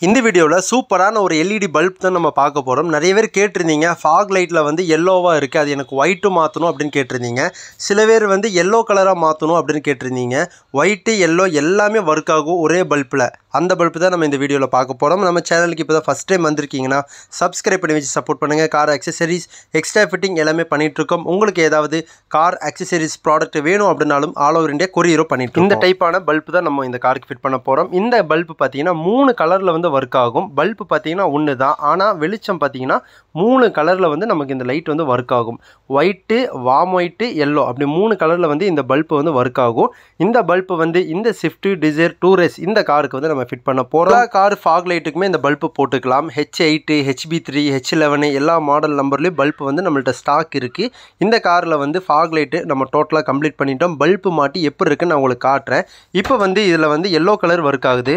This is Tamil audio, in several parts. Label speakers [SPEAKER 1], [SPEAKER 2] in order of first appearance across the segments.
[SPEAKER 1] இந்த வீடியோவில் சூப்பரான ஒரு எல்இடி பல்ப் தான் நம்ம பார்க்க போகிறோம். நிறைய பேர் கேட்டிருந்தீங்க, ஃபாக் லைட்டில் வந்து எல்லோவாக இருக்குது, அது எனக்கு ஒயிட்டும் மாற்றணும் அப்படின்னு கேட்டிருந்தீங்க. சில பேர் வந்து எல்லோ கலராக மாற்றணும் அப்படின்னு கேட்டிருந்தீங்க. ஒயிட்டு எல்லோ எல்லாமே ஒர்க் ஆகும் ஒரே பல்பில். அந்த பல்ப் தான் நம்ம இந்த வீடியோவில் பார்க்க போகிறோம். நம்ம சேனலுக்கு இப்போ தான் ஃபஸ்ட் டைம் வந்திருக்கீங்கன்னா சப்ஸ்கிரைப் பண்ணி வச்சு சப்போர்ட் பண்ணுங்கள். கார் அக்சசரிஸ், எக்ஸ்ட்ரா ஃபிட்டிங் எல்லாமே பண்ணிகிட்ருக்கோம். உங்களுக்கு ஏதாவது கார் அக்சசரிஸ் ப்ராடக்ட் வேணும் அப்படின்னாலும் ஆல் ஓவர் இந்தியா கொரியரும் பண்ணிட்டு இந்த டைப்பான பல்ப் தான் நம்ம இந்த காருக்கு ஃபிட் பண்ண போகிறோம். இந்த பல்ப் பார்த்தீங்கன்னா 3 கலரில் வந்து ஒர்க் ஆகும். பல்ப் பார்த்தீங்கன்னா ஒன்று தான், ஆனால் வெளிச்சம் பார்த்தீங்கன்னா 3 கலரில் வந்து நமக்கு இந்த லைட் வந்து ஒர்க் ஆகும். ஒயிட்டு, வார்ம் ஒயிட்டு, எல்லோ அப்படி 3 கலரில் வந்து இந்த பல்ப் வந்து ஒர்க் ஆகும். இந்த பல்ப் வந்து இந்த ஸ்விஃப்ட் டிசைர் டூரஸ் இந்த காருக்கு வந்து நம்ம ஃபிட் பண்ண போகிறோம். கார் ஃபாக் லைட்டுக்குமே இந்த பல்ப் போட்டுக்கலாம். H8, HB3, H11 எல்லா மாடல் நம்பர்லேயும் பல்ப் வந்து நம்மள்ட்ட ஸ்டாக் இருக்குது. இந்த காரில் வந்து ஃபாக் லைட்டு நம்ம டோட்டலாக கம்ப்ளீட் பண்ணிட்டோம். பல்ப் மாட்டி எப்படி இருக்குன்னு நான் உங்களுக்கு காட்டுறேன். இப்போ வந்து இதில் வந்து எல்லோ கலர் ஒர்க் ஆகுது.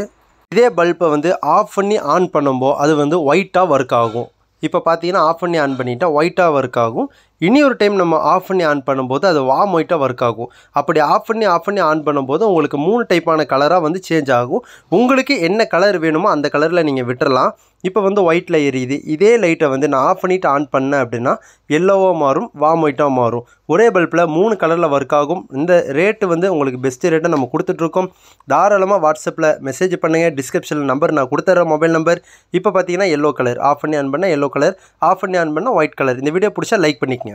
[SPEAKER 1] இதே பல்பை வந்து ஆஃப் பண்ணி ஆன் பண்ணும்போது அது வந்து ஒயிட்டாக ஒர்க் ஆகும். இப்போ பார்த்தீங்கன்னா ஆஃப் பண்ணி ஆன் பண்ணிட்டா ஒயிட்டாக ஒர்க் ஆகும். இனி ஒரு டைம் நம்ம ஆஃப் பண்ணி ஆன் பண்ணும்போது அது வார்ம் ஒயிட்டாக ஒர்க் ஆகும். அப்படி ஆஃப் பண்ணி ஆன் பண்ணும்போது உங்களுக்கு 3 டைப்பான கலராக வந்து சேஞ்ச் ஆகும். உங்களுக்கு என்ன கலர் வேணுமோ அந்த கலரில் நீங்கள் விட்டுறலாம். இப்போ வந்து ஒயிட்டில் எரியுது. இதே லைட்டை வந்து நான் ஆஃப் பண்ணிவிட்டு ஆன் பண்ணேன் அப்படின்னா எல்லோவாக மாறும், வார்ம் ஒயிட்டாக மாறும். ஒரே பல்பில் 3 கலரில் ஒர்க் ஆகும். இந்த ரேட்டு வந்து உங்களுக்கு பெஸ்ட்டு ரேட்டை நம்ம கொடுத்துட்ருக்கோம். தாராளமாக வாட்ஸ்அப்பில் மெசேஜ் பண்ணுங்கள். டிஸ்கிரிப்ஷனில் நம்பர் நான் கொடுத்துட்றேன், மொபைல் நம்பர். இப்போ பார்த்தீங்கன்னா எல்லோ கலர், ஆஃப் பண்ணி ஆன் பண்ணால் எல்லோ கலர், ஆஃப் பண்ணி ஆன் பண்ணால் ஒயிட் கலர். இந்த வீடியோ பிடிச்சா லைக் பண்ணிக்கங்க.